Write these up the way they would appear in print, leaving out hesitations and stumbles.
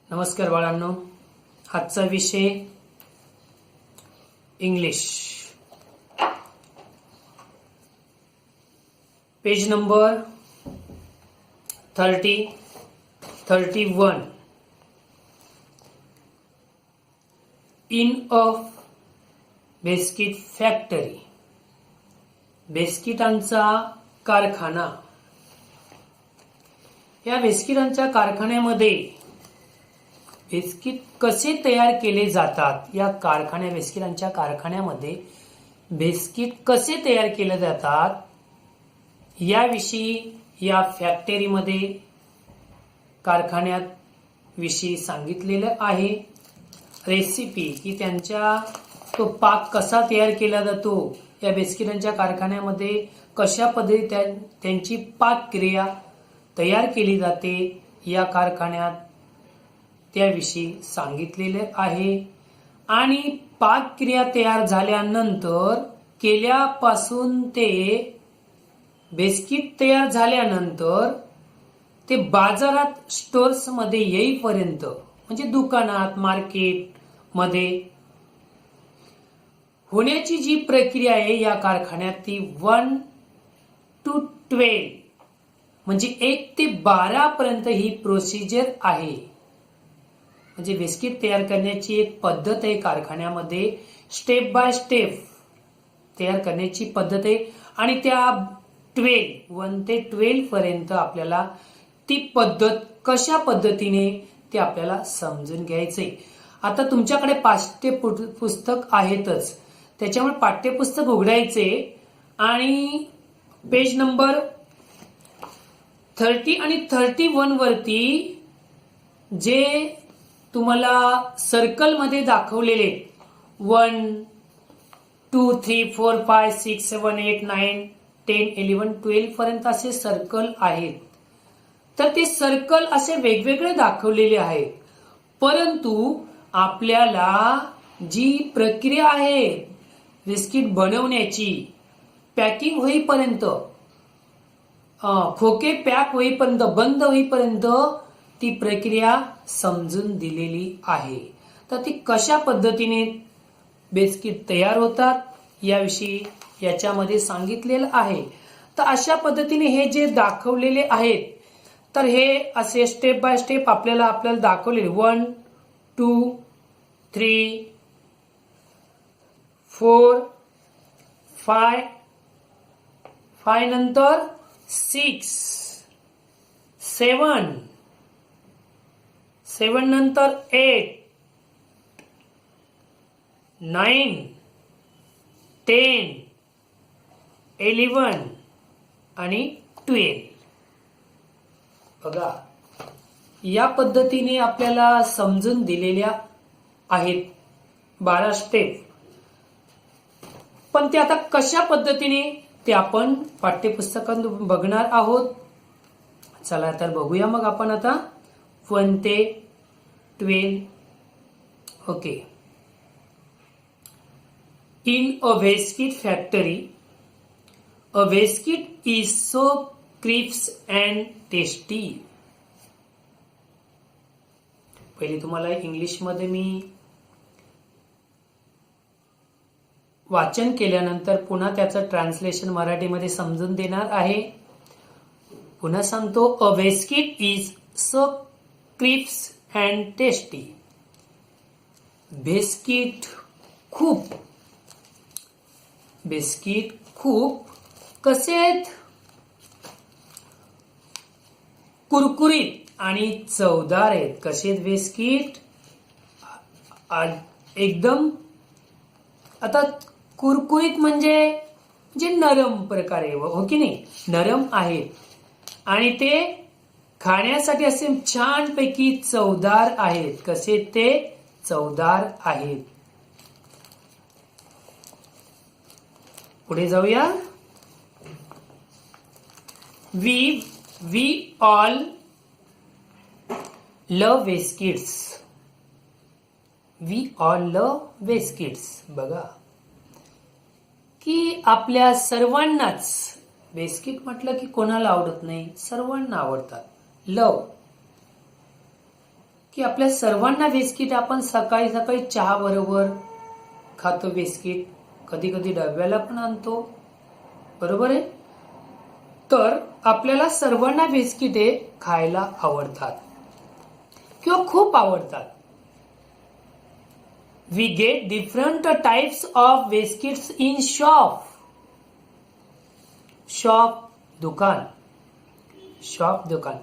नमस्कार बाळांनो, आजचा विषय English. Page number 31. In a biscuit factory. बिस्किटांचा कारखाना. या बिस्किटांच्या कारखान्यामध्ये बिस्किट कसे तयार केले जातात, या बिस्किटांच्या कारखान्यामध्ये बिस्किट कसे तयार केले जातात याविषयी या फॅक्टरीमध्ये कारखान्यात विषयी सांगितलेलं आहे. रेसिपी की त्यांच्या तो पाक कसा तयार केला जातो, या बिस्किटांच्या कारखान्यामध्ये कशा पद्धती त्यांची पाकक्रिया तयार केली जाते या कारखान्यात त्याविषयी सांगितलेले आहे. आणि पाकक्रिया तयार झाल्यानंतर केल्यापासून ते बिस्किट तयार झाल्यानंतर ते बाजारात स्टोर्स मध्ये येईपर्यंत, म्हणजे दुकानात मार्केट मध्ये होण्याची जी प्रक्रिया आहे या कारखान्यात ती 1 to 12 म्हणजे 1 ते 12 पर्यंत ही प्रोसिजर आहे. म्हणजे बिस्किट तयार करण्याची एक पद्धत आहे कारखान्यामध्ये, स्टेप बाय स्टेप तयार करण्याची पद्धत आहे. आणि त्या 1 ते 12 पर्यंत आपल्याला ती पद्धत कशा पद्धतीने ते आपल्याला समजून घ्यायचंय. आता तुमच्याकडे पाठ्यपुस्तक आहेतच, त्याच्यामुळे पाठ्यपुस्तक उघडायचे आणि पेज नंबर 30 आणि 31 वरती जे तुम्हाला सर्कल मध्ये दाखवलेले 1 2 3 4 5 6 7 8 9 10 11 12 पर्यंत असे सर्कल आहेत. तर ते सर्कल असे वेगवेगळे दाखवलेले आहेत, परंतु आपल्याला जी प्रक्रिया आहे बिस्किट बनवण्याची, पॅकिंग होईपर्यंत, खोके पॅक होईपर्यंत, बंद होईपर्यंत ती प्रक्रिया समजून दिलेली आहे. तर ती कशा पद्धतीने बिस्किट तयार होतात याविषयी याच्यामध्ये सांगितलेलं आहे. तर अशा पद्धतीने हे जे दाखवलेले आहेत, तर हे असे स्टेप बाय स्टेप आपल्याला दाखवलेले 1 2 3 4 5 नंतर 6 7 नंतर 8 9 10 11 आणि 12. बघा, या पद्धतीने आपल्याला समजून दिलेल्या आहेत 12 स्टेप. पण ते आता कशा पद्धतीने ते आपण पाठ्यपुस्तकात बघणार आहोत. चला तर बघूया मग आपण आता 1 ते 12. Okay. In a biscuit factory, a biscuit is so crisp and tasty. पहिले तुम्हाला इंग्लिशमध्ये मी वाचन केल्यानंतर पुन्हा त्याचं ट्रान्सलेशन मराठीमध्ये समजून देणार आहे. पुन्हा सांगतो, अ biscuit is so crisp and tasty. Biscuit खूप कसे आहेत, कुरकुरीत आणि चवदार आहेत. कसे आहेत बिस्किट, एकदम आता कुरकुरीत म्हणजे जे नरम प्रकारे, हो की नाही, नरम आहेत आणि ते खाण्यासाठी असे छानपैकी चवदार आहेत. कसे ते चवदार आहेत. पुढे जाऊया. We all love biscuits. We all love biscuits. बघा की आपल्या सर्वांनाच बिस्किट म्हटलं की कोणाला आवडत नाही, सर्वांना आवडतात. लव की आपल्या सर्वांना बिस्किट आपण सकाळी सकाळी चहा बरोबर खातो बिस्किट, कधी कधी डब्याला पण आणतो, बरोबर आहे. तर आपल्याला सर्वांना बिस्किटे खायला आवडतात किंवा खूप आवडतात. We get different types of biscuits in shop. Shop दुकान, शॉप दुकान,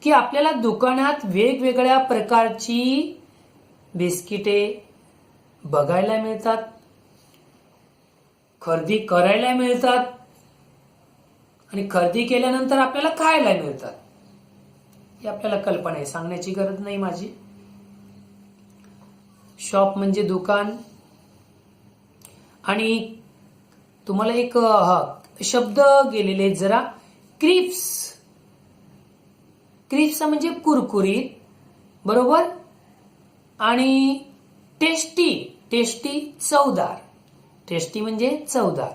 की आपल्याला दुकानात वेगवेगळ्या प्रकारची बिस्किटे बघायला मिळतात, खरेदी करायला मिळतात आणि खरेदी केल्यानंतर आपल्याला खायला मिळतात. ही आपल्याला कल्पना आहे, सांगण्याची गरज नाही माझी. शॉप म्हणजे दुकान. आणि तुम्हाला एक शब्द गेलेले जरा, क्रिप्स. क्रिप्स म्हणजे कुरकुरीत, बरोबर. आणि टेस्टी, टेस्टी चवदार, टेस्टी म्हणजे चवदार.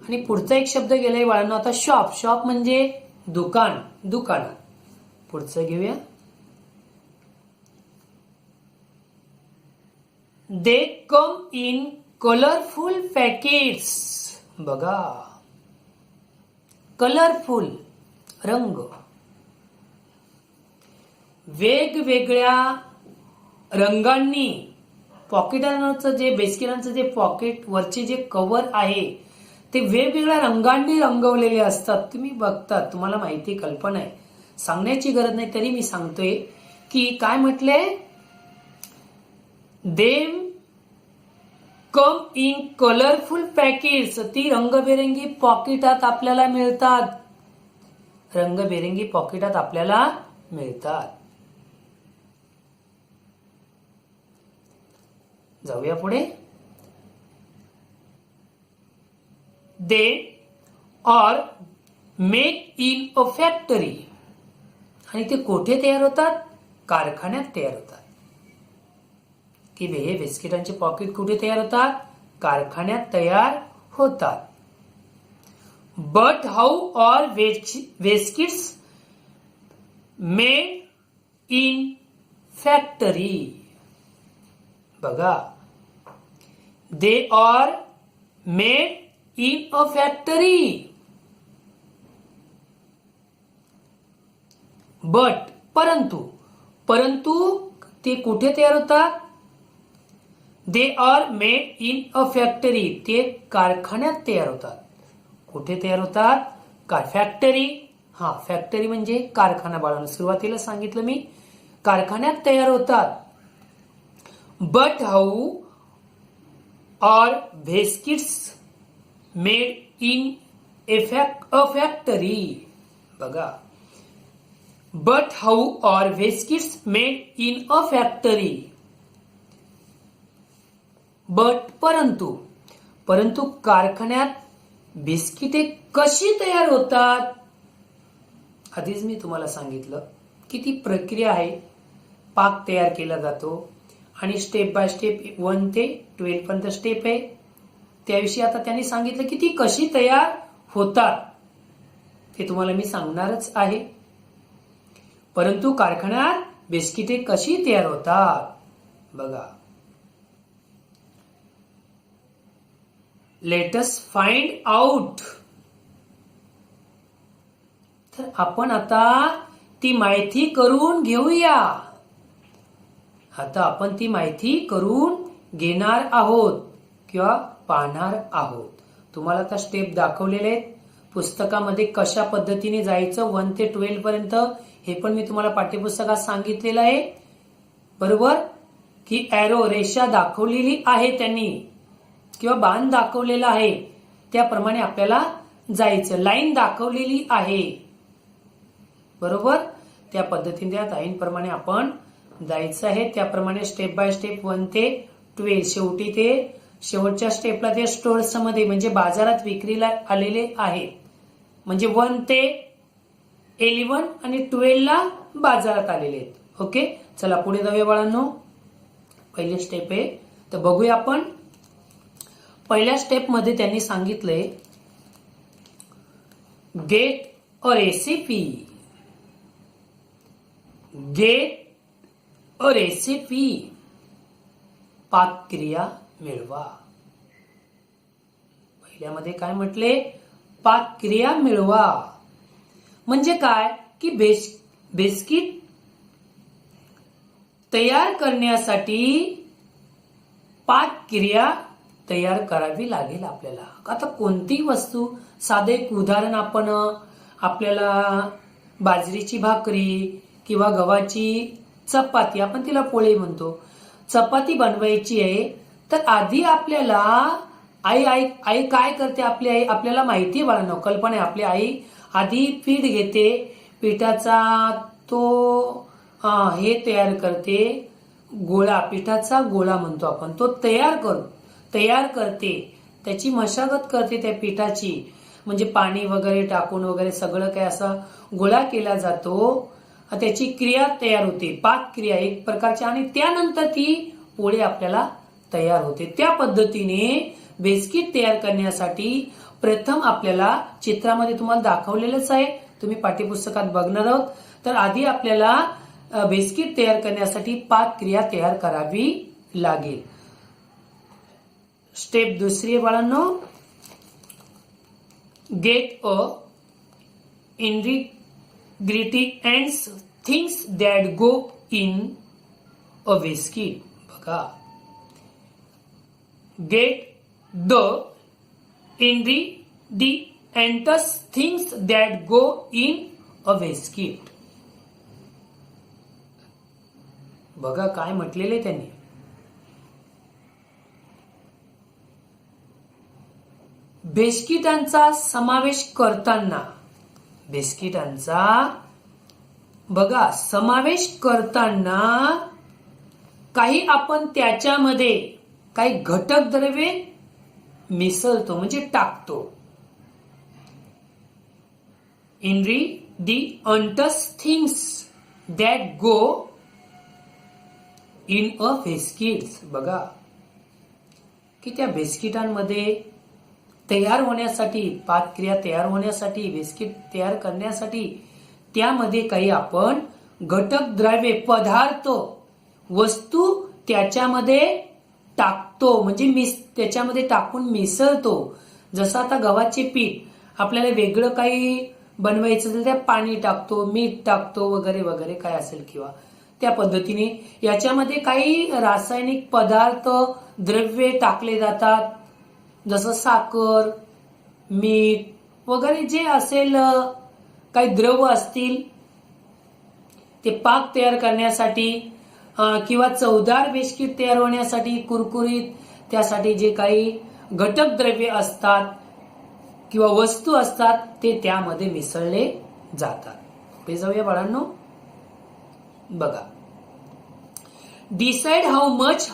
आणि पुढचा एक शब्द गेलाय बाळांनो आता, शॉप. शॉप म्हणजे दुकान, दुकानात. पुढचं घेऊया. दे कम इन कलरफुल पॅकेट्स. बघा, कलरफुल, रंग. वेगवेगळ्या रंगांनी पॉकेटांचं जे बिस्किटांचं जे पॉकेट वरचे जे कव्हर आहे ते वेगवेगळ्या रंगांनी रंगवलेले असतात. तुम्ही बघतात, तुम्हाला माहिती, कल्पना आहे, सांगण्याची गरज नाही तरी मी सांगतोय की काय म्हटले, दे कम इन कलरफुल पॅकेट्स. ती रंगबेरंगी पॉकेटात आपल्याला मिळतात, रंगबेरंगी पॉकेटात आपल्याला मिळतात. जाऊया पुढे. They are make in a factory. आणि ते कुठे तयार होतात? कारखान्यात तयार होतात. की हे बिस्किटांचे पॉकेट कुठे तयार होतात? कारखान्यात तयार होतात. But how are biscuits made in factory. बघा, they are made in a factory. But, परंतु, परंतु ते कुठे तयार होतात? They are made in a factory. ते कारखान्यात तयार होतात. कुठे तयार होतात? फॅक्टरी. हा, फॅक्टरी म्हणजे कारखाना बाळांनो. सुरुवातीला सांगितलं मी, कारखान्यात तयार होतात. But how are biscuits made in a factory. बघा, but how are biscuits made in a factory. But, परंतु, परंतु कारखान्यात बिस्किटे कशी तयार होतात? आधीच मी तुम्हाला सांगितलं की ती प्रक्रिया आहे, पाक तयार केला जातो आणि स्टेप बाय स्टेप 1 ते 12 पर्यंत स्टेप आहे. त्याविषयी आता त्यांनी सांगितलं की ती कशी तयार होतात ते तुम्हाला मी सांगणारच आहे. परंतु कारखान्यात बिस्किटे कशी तयार होतात? बघा, लेट अस फाइंड आउट. तर आपण आता ती माहिती करून घेऊया. आता आपण ती माहिती करून घेणार आहोत किंवा पाहणार आहोत. तुम्हाला आता स्टेप दाखवलेले आहेत पुस्तकामध्ये, कशा पद्धतीने जायचं 1 ते 12 पर्यंत. हे पण मी तुम्हाला पाठ्यपुस्तकात सांगितलेलं आहे, बरोबर. की एरो, रेषा दाखवलेली आहे त्यांनी किंवा बाण दाखवलेला आहे, त्याप्रमाणे आपल्याला जायचं. लाईन दाखवलेली आहे, बरोबर. त्या पद्धतीने त्या लाईनप्रमाणे आपण जायचं आहे. त्याप्रमाणे स्टेप बाय स्टेप 1 ते 12. शेवटी ते शेवटच्या स्टेपला ते स्टोअर्स मध्ये म्हणजे बाजारात विक्रीला आलेले आहेत. म्हणजे 1 ते 11 आणि 12 ला बाजारात आलेले आहेत. ओके, चला पुढे जाऊया बाळांनो. पहिली स्टेप आहे, तर बघूया आपण. पहिल्या स्टेप मध्ये त्यांनी सांगितलंय, get a recipe. Get a recipe, पाकक्रिया मिळवा. पहिल्यामध्ये काय म्हटले? पाकक्रिया मिळवा. म्हणजे काय की बिस्किट तयार करण्यासाठी पाकक्रिया तयार करावी लागेल आपल्याला. आता कोणतीही वस्तू, साधे एक उदाहरण आपण आपल्याला बाजरीची भाकरी किंवा गव्हाची चपाती, आपण तिला पोळी म्हणतो, चपाती बनवायची आहे, तर आधी आपल्याला आई आई आई काय करते? आपली आई, आपल्याला माहिती आहे बाळांनो, कल्पना आहे. आपली आई आधी पीठ घेते, पिठाचा तो हे तयार करते, गोळा, पिठाचा गोळा म्हणतो आपण, तो तयार करते, त्याची मशागत करते त्या पिठाची, म्हणजे पाणी वगैरे टाकून वगैरे सगळं काय असं गोळा केला जातो, त्याची क्रिया तयार होते, पाकक्रिया एक प्रकारची, आणि त्यानंतर ती पोळी आपल्याला तयार होते. त्या पद्धतीने बिस्किट तयार करण्यासाठी प्रथम आपल्याला, चित्रामध्ये तुम्हाला दाखवलेलंच आहे, तुम्ही पाठ्यपुस्तकात बघणार आहोत, तर आधी आपल्याला बिस्किट तयार करण्यासाठी पाकक्रिया तयार करावी लागेल. स्टेप दुसरी आहे बाळांनो, get a ingredients things that go in a biscuit. बघा, get the ingredients things that go in a biscuit. बघा काय म्हटलेले त्यांनी. बिस्किटांचा समावेश करताना, बिस्किटांचा बघा समावेश करताना काही आपण त्याच्यामध्ये काही घटक द्रव्ये मिसळतो, म्हणजे टाकतो. ingredients things that go in a biscuit. बघा की त्या बिस्किटांमध्ये तयार होण्यासाठी, पाकक्रिया तयार होण्यासाठी, बिस्किट तयार करण्यासाठी त्यामध्ये काही आपण घटक द्रव्ये, पदार्थ, वस्तू त्याच्यामध्ये टाकतो, म्हणजे त्याच्यामध्ये टाकून मिसळतो. जसं आता गव्हाचे पीठ आपल्याला वेगळं काही बनवायचं असेल, त्यात पाणी टाकतो, मीठ टाकतो, वगैरे वगैरे काय असेल, किंवा त्या पद्धतीने याच्यामध्ये काही रासायनिक पदार्थ, द्रव्ये टाकले जातात, जसं साखर, मीठ वगैरे जे असेल, काही द्रव असतील, ते पाक तयार करण्यासाठी किंवा चवदार बिस्किट तयार होण्यासाठी, कुरकुरीत, त्यासाठी जे काही घटक द्रव्ये असतात किंवा वस्तू असतात, ते त्यामध्ये मिसळले जातात. पुढे जाऊया बाळांनो. बघा, decide how much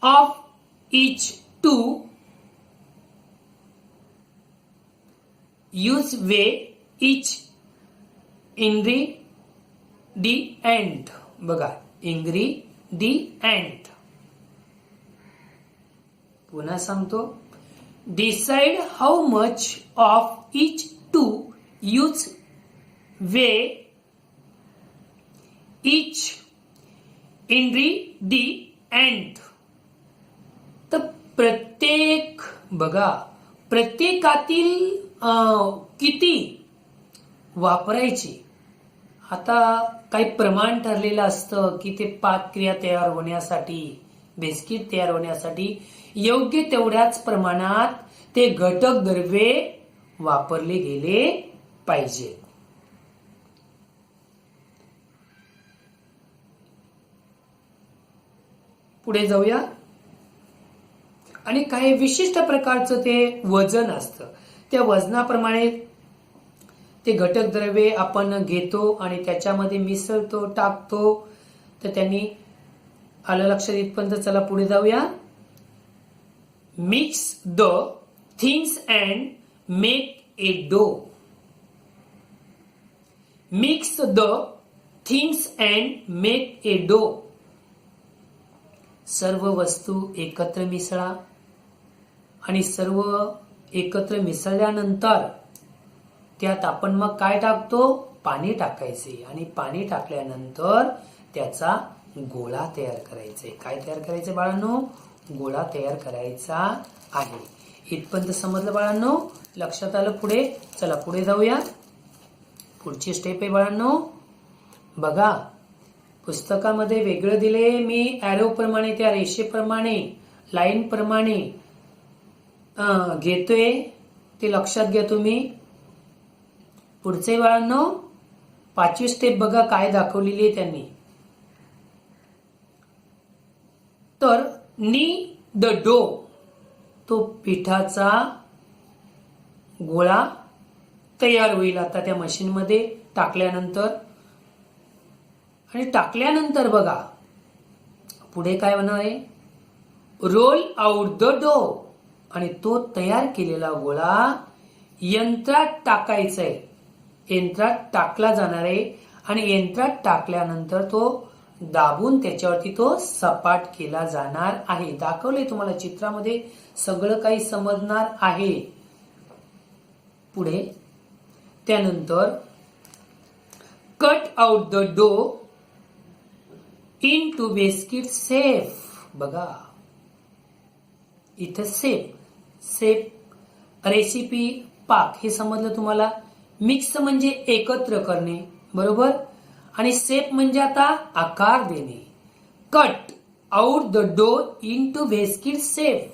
of each to use weigh each ingredient. बघा, ingredient, पुन्हा सांगतो, decide how much of each to use weigh each ingredient. तर प्रत्येक, बघा, प्रत्येकातील किती वापरायची. आता काही प्रमाण ठरलेलं असतं की ते पाकक्रिया तयार होण्यासाठी, बिस्किट तयार होण्यासाठी योग्य तेवढ्याच प्रमाणात ते घटक द्रव्ये वापरले गेले पाहिजे. पुढे जाऊया. आणि काही विशिष्ट प्रकारचं ते वजन असतं, त्या वजनाप्रमाणे ते घटक द्रव्ये आपण घेतो आणि त्याच्यामध्ये मिसळतो, टाकतो. तर त्यांनी आलं लक्षात इथपर्यंत. चला पुढे जाऊया. Mix the things and make a dough. Mix the things and make a dough. सर्व वस्तू एकत्र मिसळा आणि सर्व एकत्र मिसळल्यानंतर त्यात आपण मग काय टाकतो, पाणी टाकायचे आणि पाणी टाकल्यानंतर त्याचा गोळा तयार करायचे. काय तयार करायचे बाळांनो, गोळा तयार करायचा आहे. इथपर्यंत समजलं बाळांनो, लक्षात आलं. पुढे चला पुढे जाऊया. पुढची स्टेप आहे बाळांनो, बघा पुस्तकामध्ये वेगळं दिले मी, ॲरो प्रमाणे त्या रेषेप्रमाणे लाईन प्रमाणे घेतोय, ते लक्षात घ्या तुम्ही. पुढचे बाळांनो 5वी स्टेप बघा काय दाखवलेली आहे त्यांनी. तर नी द डो, तो पिठाचा गोळा तयार होईल आता त्या मशीनमध्ये टाकल्यानंतर. आणि टाकल्यानंतर बघा पुढे काय होणार आहे, रोल आउट द डो, आणि तो तयार केलेला गोळा यंत्रात टाकायचा आहे. यंत्रात टाकला जाणार आहे आणि यंत्रात टाकल्यानंतर तो दाबून त्याच्यावरती तो सपाट केला जाणार आहे. दाखवले तुम्हाला चित्रामध्ये, सगळं काही समजणार आहे. पुढे त्यानंतर कट आउट द डो इन टू बिस्किट शेप. बघा इथं शेप रेसिपी पाक हे समजलं तुम्हाला. मिक्स म्हणजे एकत्र करणे, बरोबर, आणि शेप म्हणजे आता आकार देणे. कट आउट द डो इन टू बिस्किट शेप.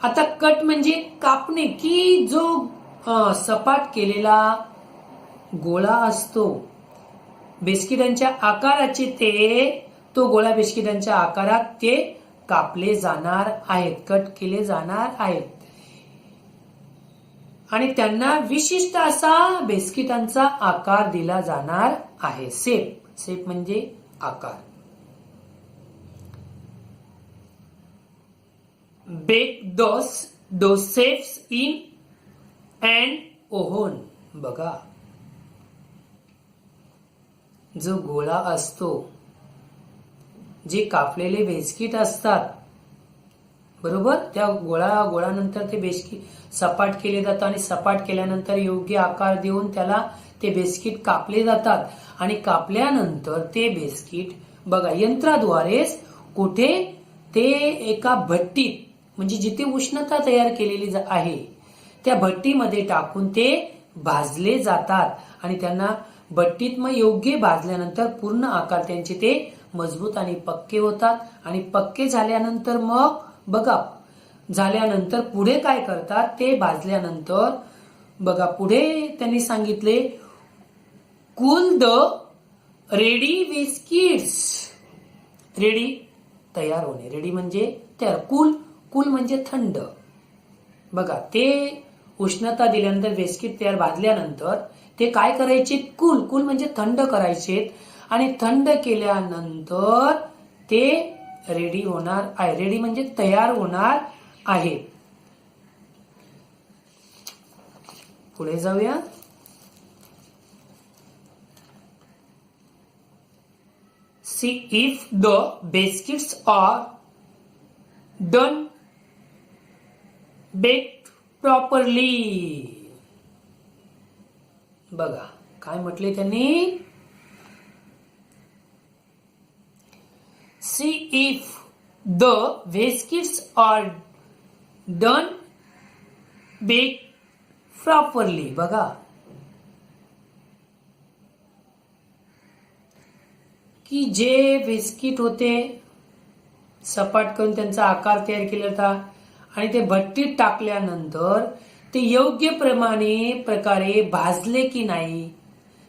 आता कट म्हणजे कापणे, की जो सपाट केलेला गोळा असतो बिस्किटांच्या आकाराचे, तो गोळा बिस्किटांच्या आकारात ते कापले जाणार आहेत, कट केले जाणार आहेत. आणि त्यांना विशिष्ट असा बिस्किटांचा आकार दिला जाणार आहे. शेप म्हणजे आकार. Bake those shapes in and oven. बघा जो गोळा असतो, जे कापलेले बिस्किट असतात, बरोबर, त्या गोळानंतर ते बिस्किट सपाट केले जातात आणि सपाट केल्यानंतर योग्य आकार देऊन त्याला ते बिस्किट कापले जातात. आणि कापल्यानंतर ते बिस्किट बघा यंत्राद्वारेच कुठे, ते एका भट्टीत, म्हणजे जिथे उष्णता तयार केलेली आहे त्या भट्टीमध्ये टाकून ते भाजले जातात. आणि त्यांना भट्टीत मग योग्य भाजल्यानंतर पूर्ण आकार त्यांचे ते मजबूत आणि पक्के होतात. आणि पक्के झाल्यानंतर मग बघा, झाल्यानंतर पुढे काय करतात, ते भाजल्यानंतर बघा पुढे त्यांनी सांगितले cool the ready biscuits. Ready तयार होणे, रेडी म्हणजे तयार, कूल म्हणजे थंड. बघा ते उष्णता दिल्यानंतर बिस्किट तयार भाजल्यानंतर ते काय करायचे, कूल म्हणजे थंड करायचे. आणि थंड केल्यानंतर ते रेडी होणार आहे. रेडी म्हणजे तयार होणार आहे. पुढे जाऊया. See if the biscuits are done baked properly. बघा काय म्हटले त्यांनी, see if the biscuits are done baked properly. बघा की जे बिस्किट होते सपाट करून त्यांचा आकार तयार केला होता आणि ते भट्टीत टाकल्यानंतर ते योग्य प्रकारे भाजले की नाही,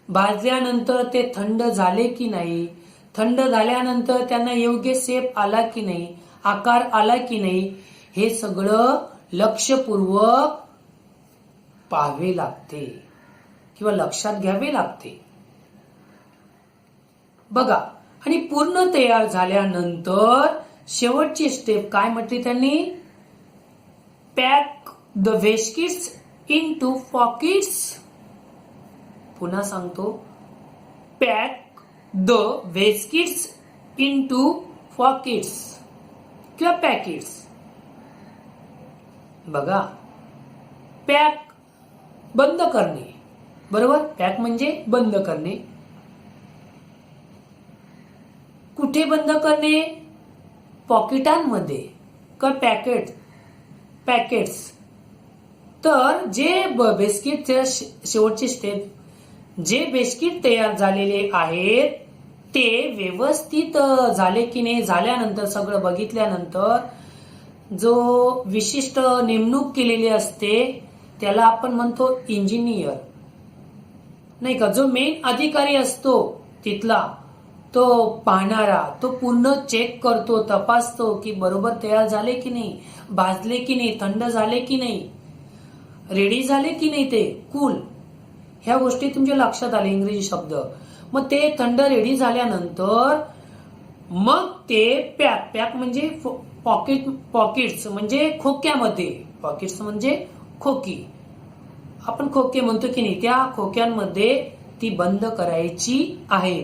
भाजल्यानंतर ते थंड झाले की नाही, थंड झाल्यानंतर त्यांना योग्य शेप आला की नाही, आकार आला की नाही, हे सगळं लक्षपूर्वक पाहावे लागते किंवा लक्षात घ्यावे लागते. बघा आणि पूर्ण तयार झाल्यानंतर शेवटची स्टेप काय म्हटली त्यांनी, pack the biscuits into pockets. पुन्हा सांगतो, pack the biscuits into pockets किंवा पॅकेट्स. बघा, पॅक बंद करणे, बरोबर. पॅक म्हणजे बंद करणे. कुठे बंद करणे? पॉकेटांमध्ये का पॅकेट्स. तर जे बिस्किट शेवटची स्टेप, जे बिस्किट तयार झालेले आहेत ते व्यवस्थित झाले की नाही, झाल्यानंतर सगळं बघितल्यानंतर जो विशिष्ट नेमणूक केलेली असते त्याला आपण म्हणतो इंजिनियर, नाही का. जो मेन अधिकारी असतो तिथला, तो पाहणारा, तो पूर्ण चेक करतो, तपासतो की बरोबर तयार झाले की नाही, भाजले की नाही, थंड झाले की नाही, रेडी झाले की नाही, ते कूल. ह्या गोष्टी तुमच्या लक्षात आले, इंग्रजी शब्द. मग ते थंड रेडी झाल्यानंतर मग ते पॅक म्हणजे पॉकेट्स म्हणजे खोक्यामध्ये, पॉकेट्स म्हणजे खोकी, आपण खोके म्हणतो की नाही, त्या खोक्यांमध्ये ती बंद करायची आहे.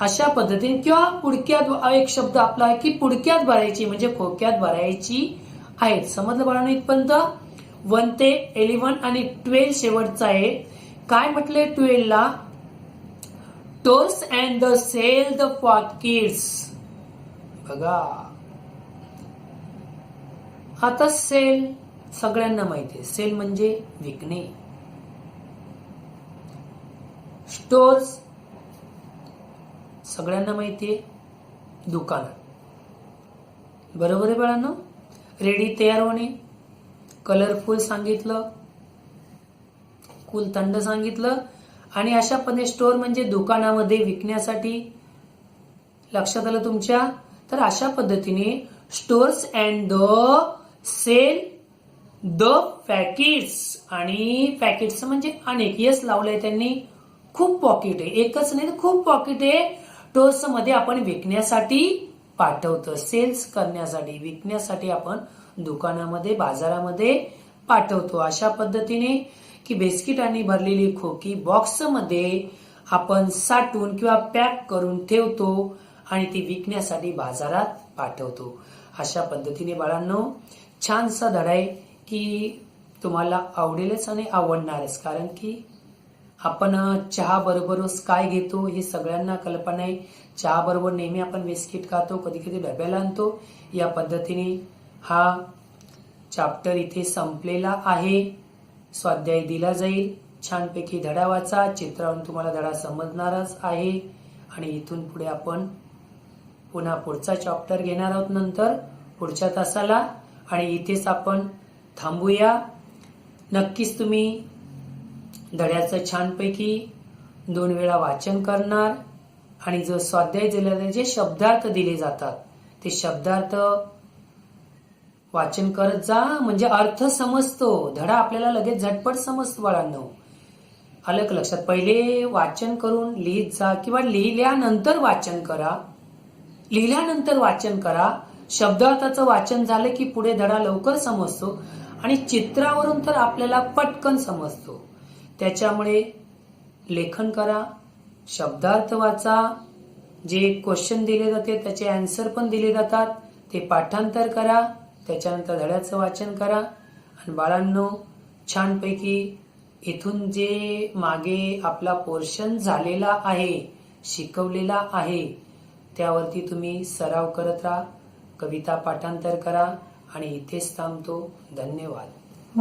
अशा पद्धतीने, किंवा पुडक्यात, एक शब्द आपला आहे की पुडक्यात भरायची, म्हणजे खोक्यात भरायची आहेत. समजलं बाळांनो इथपर्यंत? 1 ते 11 आणि 12 शेवटचा आहे. काय म्हटले 12 ला? Toss and the sale the pockets. बघा, आता सेल सगळ्यांना माहिती आहे. सेल म्हणजे विकणे. स्टोर्स सगळ्यांना माहिती आहे, दुकान. बरोबर आहे बाळांनो. रेडी तयार होणे, कलरफुल सांगितलं, कूल थंड सांगितलं, आणि अशा पद्धतीने स्टोअर म्हणजे दुकानामध्ये विकण्यासाठी. लक्षात आलं तुमच्या? तर अशा पद्धतीने stores and the sale the packets, आणि पॅकेट्स म्हणजे अनेक, यस लावलंय त्यांनी. खूप पॉकेट आहे, एकच नाही तर खूप पॉकेट आहे. स्टोर्स मध्ये आपण विकण्यासाठी पाठवतो, सेल्स करण्यासाठी, विकण्यासाठी आपण दुकानामध्ये, बाजारामध्ये पाठवतो. अशा पद्धतीने की बिस्किटांनी भरलेली खोकी बॉक्समध्ये आपण साठवून किंवा पॅक करून ठेवतो आणि ती विकण्यासाठी बाजारात पाठवतो. अशा पद्धतीने बाळांनो, छानसा धडा आहे की तुम्हाला आवडेलच आणि आवडणारच. कारण की आपण चहा बरोबरच काय घेतो हे सगळ्यांना कल्पना आहे. चहा बरोबर नेहमी आपण बिस्किट खातो, कधी कधी डब्याला आणतो. या पद्धतीने हा चॅप्टर इथे संपलेला आहे. स्वाध्याय दिला जाईल, छानपैकी धडा वाचा, चित्रावरून तुम्हाला धडा समजणारच आहे. आणि इथून पुढे आपण पुन्हा पुढचा चॅप्टर घेणार आहोत नंतर पुढच्या तासाला. आणि इथेच आपण थांबूया. नक्कीच तुम्ही धड्याचं छानपैकी 2 वेळा वाचन करणार, आणि जो स्वाध्याय दिलेला, जे शब्दार्थ दिले जातात ते शब्दार्थ वाचन करत जा, म्हणजे अर्थ समजतो. धडा आपल्याला लगेच झटपट समजतो बाळांनो. आलं का लक्षात? पहिले वाचन करून लिहित जा, किंवा लिहिल्यानंतर वाचन करा. लिहिल्यानंतर वाचन करा. शब्दार्थाचं वाचन झालं की पुढे धडा लवकर समजतो, आणि चित्रावरून तर आपल्याला पटकन समजतो. त्याच्यामुळे लेखन करा, शब्दार्थ वाचा, जे क्वेश्चन दिले जाते त्याचे आन्सर पण दिले जातात ते पाठांतर करा, त्याच्यानंतर धड्याचं वाचन करा. आणि बाळांनो, छानपैकी इथून जे मागे आपला पोर्शन झालेला आहे, शिकवलेला आहे, त्यावरती तुम्ही सराव करत राहा, कविता पाठांतर करा. आणि इथेच थांबतो. धन्यवाद.